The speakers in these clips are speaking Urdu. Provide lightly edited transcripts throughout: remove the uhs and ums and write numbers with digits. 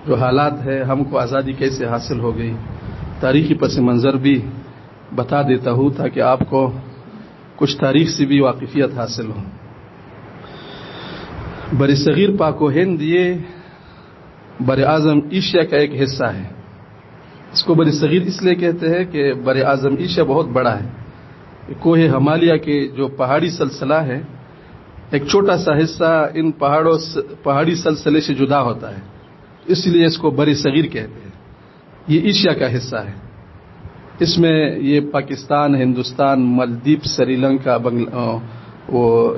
جو حالات ہے، ہم کو آزادی کیسے حاصل ہو گئی، تاریخی پس منظر بھی بتا دیتا ہوں تاکہ آپ کو کچھ تاریخ سے بھی واقفیت حاصل ہو۔ برصغیر پاک و ہند یہ بر اعظم ایشیا کا ایک حصہ ہے۔ اس کو برصغیر اس لیے کہتے ہیں کہ بر اعظم ایشیا بہت بڑا ہے۔ کوہ ہمالیہ کے جو پہاڑی سلسلہ ہے، ایک چھوٹا سا حصہ ان پہاڑی سلسلے سے جدا ہوتا ہے، اس لیے اس کو برصغیر کہتے ہیں۔ یہ ایشیا کا حصہ ہے۔ اس میں یہ پاکستان، ہندوستان، مالدیپ، سری لنکا،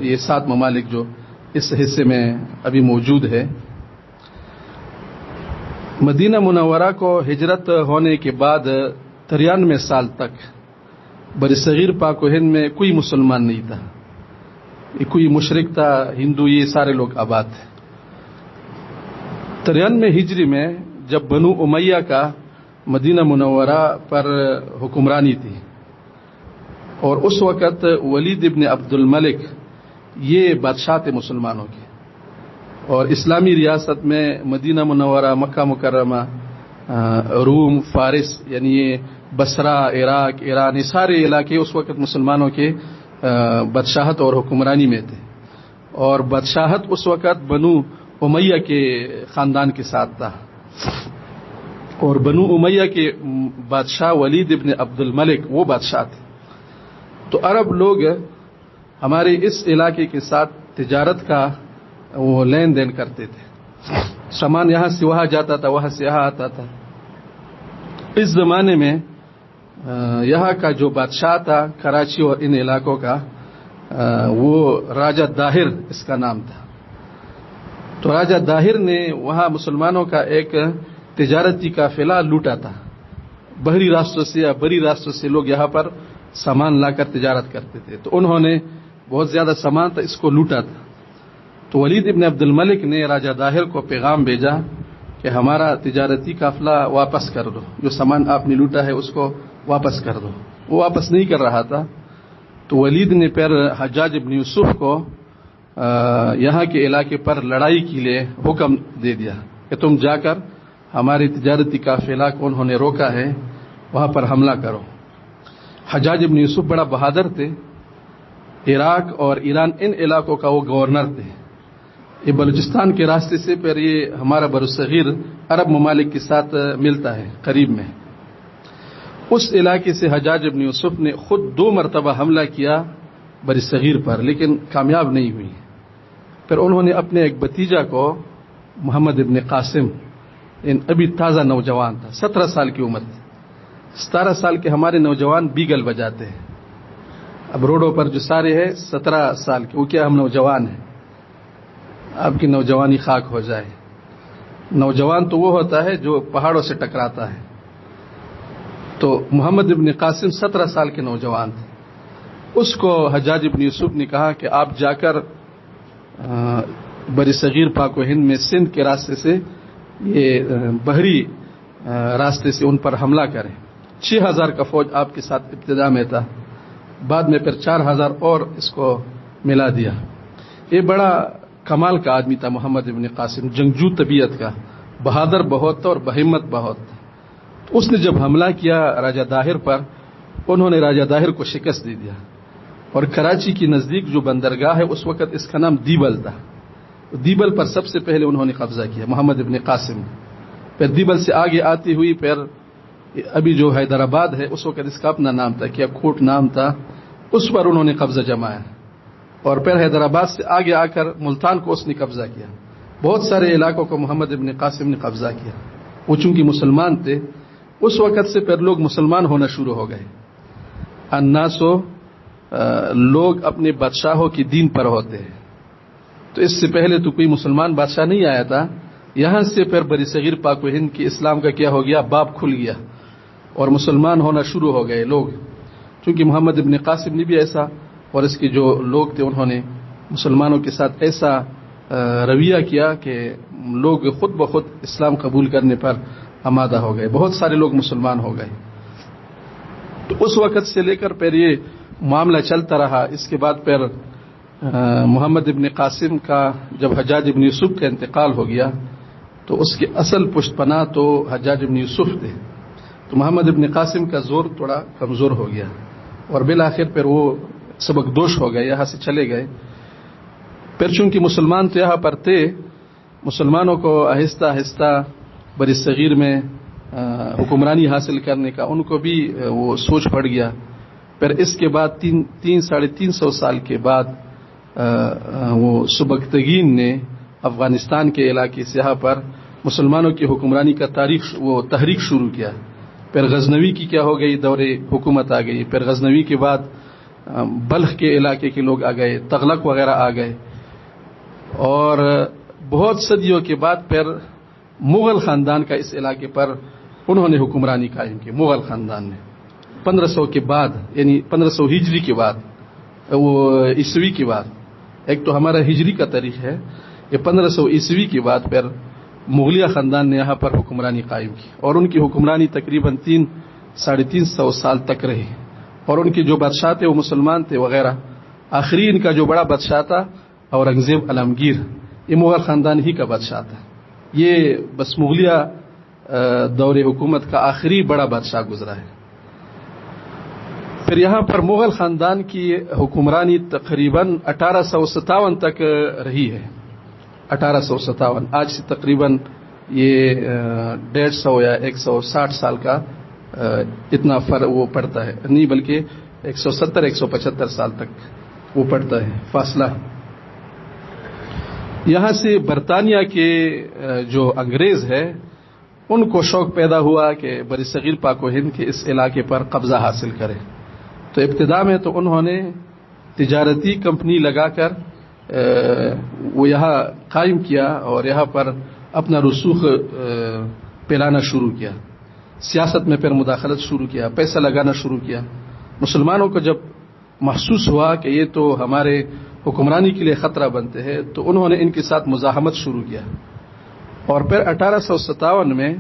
یہ 7 ممالک جو اس حصے میں ابھی موجود ہے۔ مدینہ منورہ کو ہجرت ہونے کے بعد 93 سال تک برصغیر پاک و ہند میں کوئی مسلمان نہیں تھا، کوئی مشرک تھا، ہندو، یہ سارے لوگ آباد تھے۔ 93 ہجری میں جب بنو امیہ کا مدینہ منورہ پر حکمرانی تھی، اور اس وقت ولید ابن عبد الملک یہ بادشاہ تھے مسلمانوں کے، اور اسلامی ریاست میں مدینہ منورہ، مکہ مکرمہ، روم، فارس، یعنی یہ بصرہ، عراق، ایران، یہ سارے علاقے اس وقت مسلمانوں کے بادشاہت اور حکمرانی میں تھے، اور بادشاہت اس وقت بنو امیہ کے خاندان کے ساتھ تھا، اور بنو امیہ کے بادشاہ ولید ابن عبد الملک وہ بادشاہ تھے۔ تو عرب لوگ ہمارے اس علاقے کے ساتھ تجارت کا وہ لین دین کرتے تھے، سامان یہاں سے وہاں جاتا تھا، وہاں سے یہاں آتا تھا۔ اس زمانے میں یہاں کا جو بادشاہ تھا کراچی اور ان علاقوں کا، وہ راجہ داہر اس کا نام تھا۔ تو راجہ داہر نے وہاں مسلمانوں کا ایک تجارتی قافلہ لوٹا تھا، بحری راستوں سے یا بری راستوں سے لوگ یہاں پر سامان لا کر تجارت کرتے تھے، تو انہوں نے بہت زیادہ سامان تھا، اس کو لوٹا تھا۔ تو ولید ابن عبد الملک نے راجہ داہر کو پیغام بھیجا کہ ہمارا تجارتی قافلہ واپس کر دو، جو سامان آپ نے لوٹا ہے اس کو واپس کر دو۔ وہ واپس نہیں کر رہا تھا، تو ولید نے پھر حجاج ابن یوسف کو یہاں کے علاقے پر لڑائی کے لیے حکم دے دیا کہ تم جا کر ہمارے تجارتی قافلہ کو انہوں نے روکا ہے، وہاں پر حملہ کرو۔ حجاج ابن یوسف بڑا بہادر تھے، عراق اور ایران ان علاقوں کا وہ گورنر تھے۔ یہ بلوچستان کے راستے سے پھر یہ ہمارا برصغیر عرب ممالک کے ساتھ ملتا ہے قریب میں۔ اس علاقے سے حجاج ابن یوسف نے خود 2 مرتبہ حملہ کیا برصغیر پر، لیکن کامیاب نہیں ہوئی۔ پھر انہوں نے اپنے ایک بھتیجا کو، محمد ابن قاسم، ابھی تازہ نوجوان تھا، 17 سال کی عمر تھی۔ 17 سال کے ہمارے نوجوان بیگل بجاتے ہیں، اب روڈوں پر جو سارے ہیں 17 سال کے، وہ کیا ہم نوجوان ہیں؟ آپ کی نوجوانی خاک ہو جائے۔ نوجوان تو وہ ہوتا ہے جو پہاڑوں سے ٹکراتا ہے۔ تو محمد ابن قاسم 17 سال کے نوجوان تھے۔ اس کو حجاج ابن یوسف نے کہا کہ آپ جا کر برصغیر پاک و ہند میں سندھ کے راستے سے، یہ بحری راستے سے ان پر حملہ کریں۔ 6000 کا فوج آپ کے ساتھ ابتدا میں تھا، بعد میں پھر 4000 اور اس کو ملا دیا۔ یہ بڑا کمال کا آدمی تھا محمد ابن قاسم، جنگجو طبیعت کا، بہادر بہت تھا اور بہمت بہت تھا۔ اس نے جب حملہ کیا راجہ داہر پر، انہوں نے راجہ داہر کو شکست دے دیا، اور کراچی کے نزدیک جو بندرگاہ ہے اس وقت اس کا نام دیبل تھا، دیبل پر سب سے پہلے انہوں نے قبضہ کیا محمد ابن قاسم۔ پھر دیبل سے آگے آتی ہوئی پھر ابھی جو حیدرآباد ہے، اس وقت اس کا اپنا نام تھا، کیا کوٹ نام تھا، اس پر انہوں نے قبضہ جمایا، اور پھر حیدرآباد سے آگے آ کر ملتان کو اس نے قبضہ کیا۔ بہت سارے علاقوں کو محمد ابن قاسم نے قبضہ کیا۔ وہ چونکہ مسلمان تھے، اس وقت سے پھر لوگ مسلمان ہونا شروع ہو گئے۔ الناسو، لوگ اپنے بادشاہوں کی دین پر ہوتے ہیں، تو اس سے پہلے تو کوئی مسلمان بادشاہ نہیں آیا تھا۔ یہاں سے پھر برصغیر پاک و ہند کی اسلام کا کیا ہو گیا، باب کھل گیا، اور مسلمان ہونا شروع ہو گئے لوگ، چونکہ محمد ابن قاسم نے بھی ایسا، اور اس کے جو لوگ تھے انہوں نے مسلمانوں کے ساتھ ایسا رویہ کیا کہ لوگ خود بخود اسلام قبول کرنے پر آمادہ ہو گئے، بہت سارے لوگ مسلمان ہو گئے۔ تو اس وقت سے لے کر پھر یہ معاملہ چلتا رہا۔ اس کے بعد پھر محمد ابن قاسم کا جب حجاج ابن یوسف کا انتقال ہو گیا، تو اس کے اصل پشت پناہ تو حجاج ابن یوسف تھے. تو محمد ابن قاسم کا زور تھوڑا کمزور ہو گیا اور بالآخر پھر وہ سبق دوش ہو گئے, یہاں سے چلے گئے. پھر چونکہ مسلمان تو یہاں پر تھے, مسلمانوں کو آہستہ آہستہ بر صغیر میں حکمرانی حاصل کرنے کا ان کو بھی وہ سوچ پڑ گیا. پھر اس کے بعد 350 سال کے بعد وہ سبکتگین نے افغانستان کے علاقے سے یہاں پر مسلمانوں کی حکمرانی کا تحریک شروع کیا. پھر غزنوی کی کیا ہو گئی, دور حکومت آ گئی. پھر غزنوی کے بعد بلخ کے علاقے کے لوگ آ گئے, تغلق وغیرہ آ گئے, اور بہت صدیوں کے بعد پھر مغل خاندان کا اس علاقے پر انہوں نے حکمرانی قائم کی. مغل خاندان نے 1500 کے بعد, یعنی 1500 ہجری کے بعد, وہ عیسوی کے بعد, ایک تو ہمارا ہجری کا تاریخ ہے, یہ 1500 عیسوی کے بعد پھر مغلیہ خاندان نے یہاں پر حکمرانی قائم کی, اور ان کی حکمرانی تقریباً 300-350 سال تک رہی. اور ان کے جو بادشاہ تھے وہ مسلمان تھے وغیرہ. آخری ان کا جو بڑا بادشاہ تھا اورنگزیب عالمگیر, یہ مغل خاندان ہی کا بادشاہ تھا. یہ بس مغلیہ دور حکومت کا آخری بڑا بادشاہ گزرا ہے. پھر یہاں پر مغل خاندان کی حکمرانی تقریباً 1857 تک رہی ہے. 1857, آج سے تقریباً یہ 150 یا 160 سال کا اتنا فرق وہ پڑتا ہے, نہیں بلکہ 170-175 سال تک وہ پڑتا ہے فاصلہ. یہاں سے برطانیہ کے جو انگریز ہے ان کو شوق پیدا ہوا کہ برصغیر پاک و ہند کے اس علاقے پر قبضہ حاصل کرے. تو ابتدا میں تو انہوں نے تجارتی کمپنی لگا کر وہ یہاں قائم کیا اور یہاں پر اپنا رسوخ پھیلانا شروع کیا. سیاست میں پھر مداخلت شروع کیا, پیسہ لگانا شروع کیا. مسلمانوں کو جب محسوس ہوا کہ یہ تو ہمارے حکمرانی کے لیے خطرہ بنتے ہیں تو انہوں نے ان کے ساتھ مزاحمت شروع کیا. اور پھر 1857 میں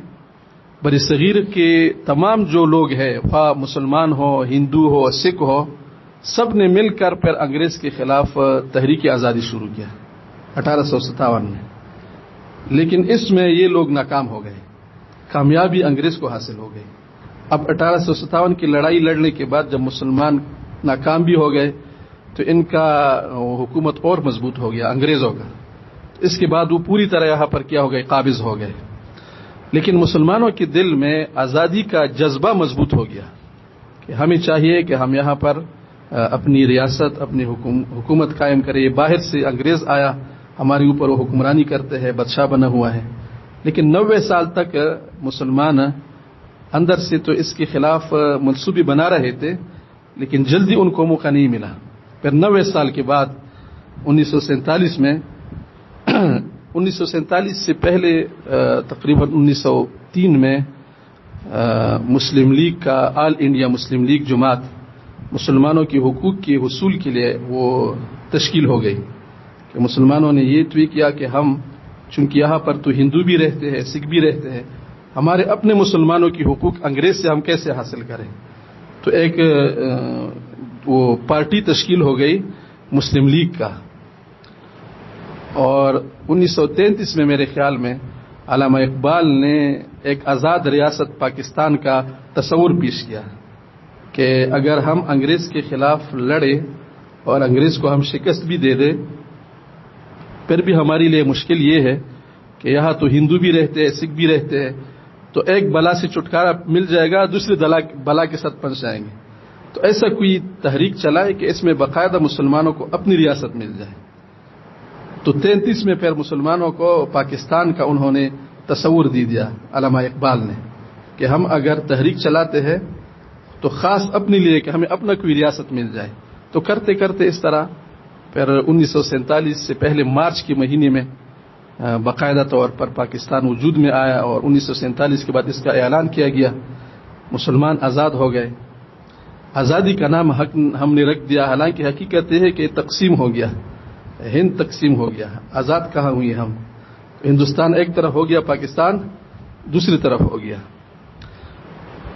برصغیر کے تمام جو لوگ ہیں, خواہ مسلمان ہو, ہندو ہو, سکھ ہو, سب نے مل کر پھر انگریز کے خلاف تحریک آزادی شروع کیا 1857 میں. لیکن اس میں یہ لوگ ناکام ہو گئے, کامیابی انگریز کو حاصل ہو گئی. اب 1857 کی لڑائی لڑنے کے بعد جب مسلمان ناکام بھی ہو گئے تو ان کا حکومت اور مضبوط ہو گیا انگریزوں کا. اس کے بعد وہ پوری طرح یہاں پر کیا ہو گئے, قابض ہو گئے. لیکن مسلمانوں کے دل میں آزادی کا جذبہ مضبوط ہو گیا کہ ہمیں چاہیے کہ ہم یہاں پر اپنی ریاست, اپنی حکومت قائم کریں. یہ باہر سے انگریز آیا, ہمارے اوپر وہ حکمرانی کرتے ہیں, بادشاہ بنا ہوا ہے. لیکن 90 سال تک مسلمان اندر سے تو اس کے خلاف منصوبے بنا رہے تھے, لیکن جلدی ان کو موقع نہیں ملا. پھر 90 سال کے بعد 1947 میں 1947 سے پہلے تقریباً 1903 میں مسلم لیگ کا, آل انڈیا مسلم لیگ جماعت, مسلمانوں کے حقوق کے حصول کے لیے وہ تشکیل ہو گئی. کہ مسلمانوں نے یہ طے کیا کہ ہم چونکہ یہاں پر تو ہندو بھی رہتے ہیں, سکھ بھی رہتے ہیں, ہمارے اپنے مسلمانوں کی حقوق انگریز سے ہم کیسے حاصل کریں. تو ایک وہ پارٹی تشکیل ہو گئی مسلم لیگ کا. اور 1933 میں میرے خیال میں علامہ اقبال نے ایک آزاد ریاست پاکستان کا تصور پیش کیا کہ اگر ہم انگریز کے خلاف لڑے اور انگریز کو ہم شکست بھی دے دیں, پھر بھی ہمارے لیے مشکل یہ ہے کہ یہاں تو ہندو بھی رہتے ہیں, سکھ بھی رہتے ہیں, تو ایک بلا سے چھٹکارا مل جائے گا, دوسری بلا کے ساتھ پھنس جائیں گے. تو ایسا کوئی تحریک چلائے کہ اس میں باقاعدہ مسلمانوں کو اپنی ریاست مل جائے. تو 33 میں پھر مسلمانوں کو پاکستان کا انہوں نے تصور دی دیا علامہ اقبال نے کہ ہم اگر تحریک چلاتے ہیں تو خاص اپنے لیے کہ ہمیں اپنا کوئی ریاست مل جائے. تو کرتے کرتے اس طرح پھر 1947 سے پہلے مارچ کے مہینے میں باقاعدہ طور پر پاکستان وجود میں آیا, اور 1947 کے بعد اس کا اعلان کیا گیا. مسلمان آزاد ہو گئے. آزادی کا نام حق ہم نے رکھ دیا, حالانکہ حقیقت یہ ہے کہ تقسیم ہو گیا, ہند تقسیم ہو گیا. آزاد کہاں ہوئی ہم؟ ہندوستان ایک طرف ہو گیا, پاکستان دوسری طرف ہو گیا.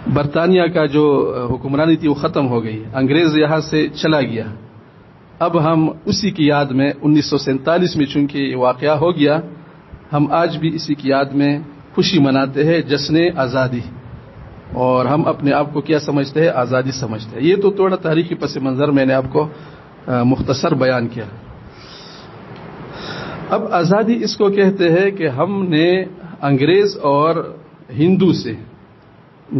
برطانیہ کا جو حکمرانی تھی وہ ختم ہو گئی, انگریز یہاں سے چلا گیا. اب ہم اسی کی یاد میں 1947 میں چونکہ یہ واقعہ ہو گیا ہم آج بھی اسی کی یاد میں خوشی مناتے ہیں، جشن آزادی، اور ہم اپنے آپ کو کیا سمجھتے ہیں؟ آزادی سمجھتے ہیں۔ یہ تو تھوڑا تاریخی پس منظر میں نے آپ کو مختصر بیان کیا۔ اب آزادی اس کو کہتے ہیں کہ ہم نے انگریز اور ہندو سے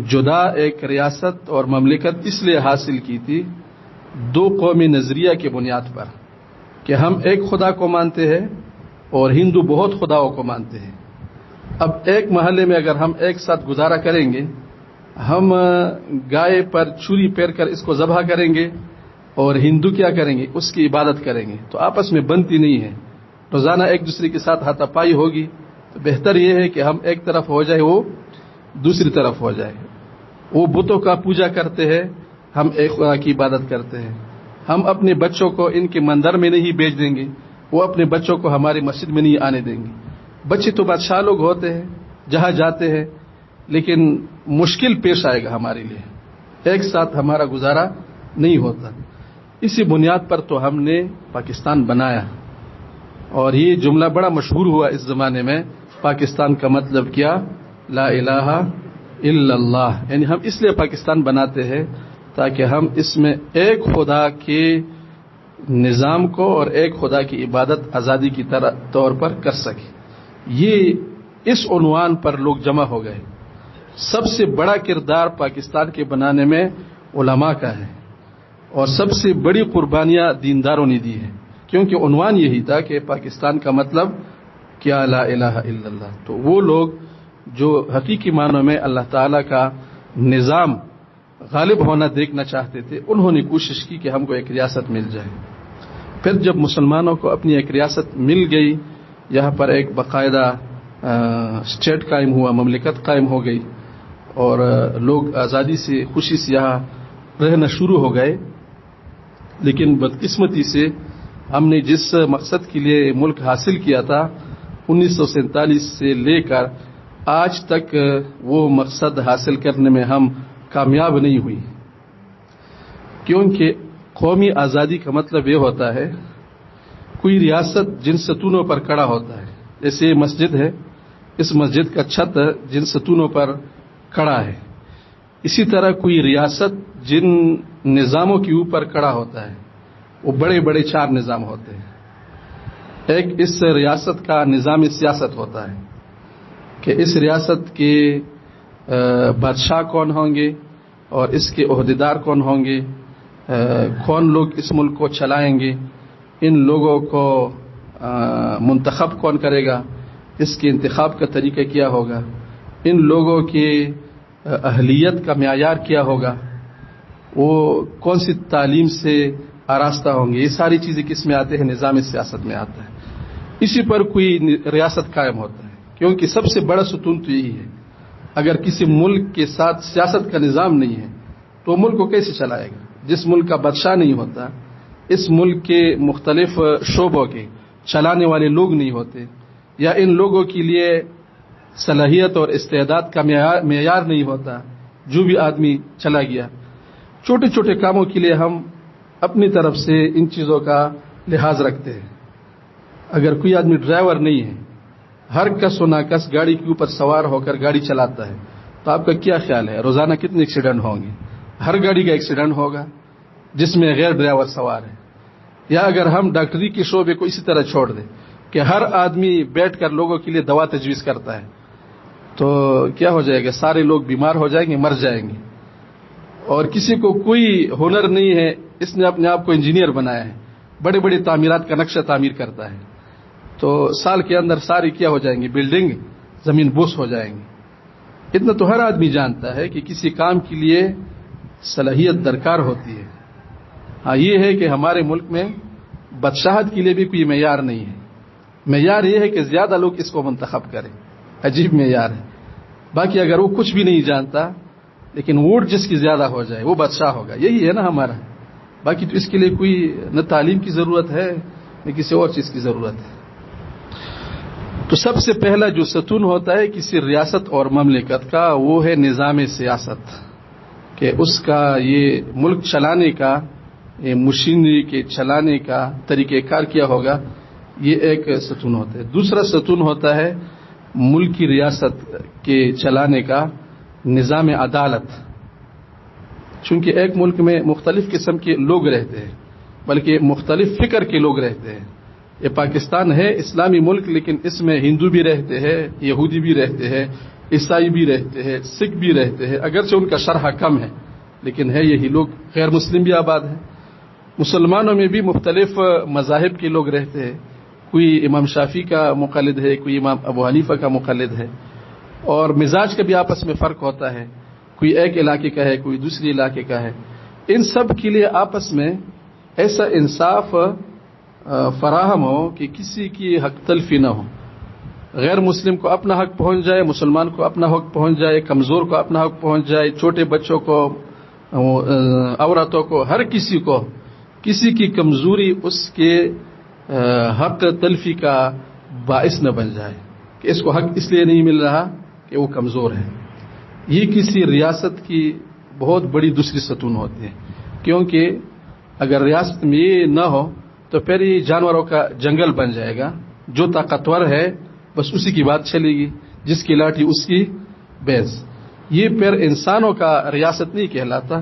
جدا ایک ریاست اور مملکت اس لیے حاصل کی تھی، دو قومی نظریہ کی بنیاد پر، کہ ہم ایک خدا کو مانتے ہیں اور ہندو بہت خداؤں کو مانتے ہیں۔ اب ایک محلے میں اگر ہم ایک ساتھ گزارا کریں گے، ہم گائے پر چھری پھیر کر اس کو ذبح کریں گے اور ہندو کیا کریں گے؟ اس کی عبادت کریں گے، تو آپس میں بنتی نہیں ہے، روزانہ ایک دوسرے کے ساتھ ہاتھا پائی ہوگی۔ تو بہتر یہ ہے کہ ہم ایک طرف ہو جائے، وہ دوسری طرف ہو جائے۔ وہ بتوں کا پوجا کرتے ہیں، ہم ایک خدا کی عبادت کرتے ہیں۔ ہم اپنے بچوں کو ان کے مندر میں نہیں بھیج دیں گے، وہ اپنے بچوں کو ہماری مسجد میں نہیں آنے دیں گے۔ بچے تو بادشاہ لوگ ہوتے ہیں، جہاں جاتے ہیں، لیکن مشکل پیش آئے گا ہمارے لیے، ایک ساتھ ہمارا گزارا نہیں ہوتا۔ اسی بنیاد پر تو ہم نے پاکستان بنایا، اور یہ جملہ بڑا مشہور ہوا اس زمانے میں، پاکستان کا مطلب کیا؟ لا الہ الا اللہ۔ یعنی ہم اس لیے پاکستان بناتے ہیں تاکہ ہم اس میں ایک خدا کے نظام کو اور ایک خدا کی عبادت آزادی کی طور پر کر سکیں۔ یہ اس عنوان پر لوگ جمع ہو گئے۔ سب سے بڑا کردار پاکستان کے بنانے میں علماء کا ہے، اور سب سے بڑی قربانیاں دینداروں نے دی ہیں، کیونکہ عنوان یہی تھا کہ پاکستان کا مطلب کیا؟ لا الہ الا اللہ۔ تو وہ لوگ جو حقیقی معنوں میں اللہ تعالیٰ کا نظام غالب ہونا دیکھنا چاہتے تھے، انہوں نے کوشش کی کہ ہم کو ایک ریاست مل جائے۔ پھر جب مسلمانوں کو اپنی ایک ریاست مل گئی، یہاں پر ایک باقاعدہ اسٹیٹ قائم ہوا، مملکت قائم ہو گئی، اور لوگ آزادی سے خوشی سے یہاں رہنا شروع ہو گئے۔ لیکن بدقسمتی سے ہم نے جس مقصد کے لیے ملک حاصل کیا تھا 1947 سے لے کر آج تک، وہ مقصد حاصل کرنے میں ہم کامیاب نہیں ہوئی، کیونکہ قومی آزادی کا مطلب یہ ہوتا ہے کوئی ریاست جن ستونوں پر کھڑا ہوتا ہے، جیسے یہ مسجد ہے، اس مسجد کا چھت جن ستونوں پر کھڑا ہے، اسی طرح کوئی ریاست جن نظاموں کے اوپر کھڑا ہوتا ہے، وہ بڑے بڑے 4 نظام ہوتے ہیں۔ ایک اس ریاست کا نظام سیاست ہوتا ہے کہ اس ریاست کے بادشاہ کون ہوں گے اور اس کے عہدیدار کون ہوں گے، کون لوگ اس ملک کو چلائیں گے، ان لوگوں کو منتخب کون کرے گا، اس کے انتخاب کا طریقہ کیا ہوگا، ان لوگوں کی اہلیت کا معیار کیا ہوگا، وہ کون سی تعلیم سے آراستہ ہوں گے، یہ ساری چیزیں کس میں آتے ہیں؟ نظام سیاست میں آتا ہے۔ اسی پر کوئی ریاست قائم ہوتا ہے، کیونکہ سب سے بڑا ستون تو یہی ہے۔ اگر کسی ملک کے ساتھ سیاست کا نظام نہیں ہے تو ملک کو کیسے چلائے گا؟ جس ملک کا بادشاہ نہیں ہوتا، اس ملک کے مختلف شعبوں کے چلانے والے لوگ نہیں ہوتے، یا ان لوگوں کے لیے صلاحیت اور استعداد کا معیار نہیں ہوتا، جو بھی آدمی چلا گیا۔ چھوٹے چھوٹے کاموں کے لیے ہم اپنی طرف سے ان چیزوں کا لحاظ رکھتے ہیں۔ اگر کوئی آدمی ڈرائیور نہیں ہے، ہر کس و ناکس گاڑی کے اوپر سوار ہو کر گاڑی چلاتا ہے، تو آپ کا کیا خیال ہے روزانہ کتنے ایکسیڈنٹ ہوں گے؟ ہر گاڑی کا ایکسیڈنٹ ہوگا جس میں غیر ڈرائیور سوار ہے۔ یا اگر ہم ڈاکٹری کے شعبے کو اسی طرح چھوڑ دیں کہ ہر آدمی بیٹھ کر لوگوں کے لیے دوا تجویز کرتا ہے، تو کیا ہو جائے گا؟ سارے لوگ بیمار ہو جائیں گے، مر جائیں گے۔ اور کسی کو کوئی ہنر نہیں ہے، اس نے اپنے آپ کو انجینئر بنایا ہے، بڑے بڑے تعمیرات کا نقشہ تعمیر کرتا ہے، تو سال کے اندر ساری کیا ہو جائیں گی؟ بلڈنگ زمین بوس ہو جائیں گی۔ اتنا تو ہر آدمی جانتا ہے کہ کسی کام کے لیے صلاحیت درکار ہوتی ہے۔ ہاں یہ ہے کہ ہمارے ملک میں بادشاہت کے لیے بھی کوئی معیار نہیں ہے، معیار یہ ہے کہ زیادہ لوگ اس کو منتخب کریں، عجیب معیار ہے۔ باقی اگر وہ کچھ بھی نہیں جانتا لیکن ووٹ جس کی زیادہ ہو جائے وہ بادشاہ ہوگا، یہی ہے نا ہمارا۔ باقی تو اس کے لیے کوئی نہ تعلیم کی ضرورت ہے نہ کسی اور چیز کی ضرورت ہے۔ تو سب سے پہلا جو ستون ہوتا ہے کسی ریاست اور مملکت کا، وہ ہے نظام سیاست، کہ اس کا یہ ملک چلانے کا، یہ مشینری کے چلانے کا طریقہ کار کیا ہوگا، یہ ایک ستون ہوتا ہے. دوسرا ستون ہوتا ہے ملک کی ریاست کے چلانے کا نظام عدالت. چونکہ ایک ملک میں مختلف قسم کے لوگ رہتے ہیں، بلکہ مختلف فکر کے لوگ رہتے ہیں. یہ پاکستان ہے اسلامی ملک، لیکن اس میں ہندو بھی رہتے ہیں، یہودی بھی رہتے ہیں، عیسائی بھی رہتے ہیں، سکھ بھی رہتے ہیں، اگرچہ ان کا شرح کم ہے لیکن ہے یہی لوگ. غیر مسلم بھی آباد ہیں. مسلمانوں میں بھی مختلف مذاہب کے لوگ رہتے ہیں. کوئی امام شافعی کا مقلد ہے، کوئی امام ابو حنیفہ کا مقلد ہے، اور مزاج کا بھی آپس میں فرق ہوتا ہے. کوئی ایک علاقے کا ہے، کوئی دوسری علاقے کا ہے. ان سب کے لیے آپس میں ایسا انصاف فراہم ہو کہ کسی کی حق تلفی نہ ہو. غیر مسلم کو اپنا حق پہنچ جائے، مسلمان کو اپنا حق پہنچ جائے، کمزور کو اپنا حق پہنچ جائے، چھوٹے بچوں کو، عورتوں کو، ہر کسی کو، کسی کی کمزوری اس کے حق تلفی کا باعث نہ بن جائے کہ اس کو حق اس لیے نہیں مل رہا کہ وہ کمزور ہے. یہ کسی ریاست کی بہت بڑی دوسری ستون ہوتی ہے، کیونکہ اگر ریاست میں یہ نہ ہو تو پھر یہ جانوروں کا جنگل بن جائے گا. جو طاقتور ہے بس اسی کی بات چلے گی، جس کی لاٹھی اس کی بیض. یہ پھر انسانوں کا ریاست نہیں کہلاتا،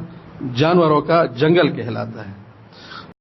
جانوروں کا جنگل کہلاتا ہے.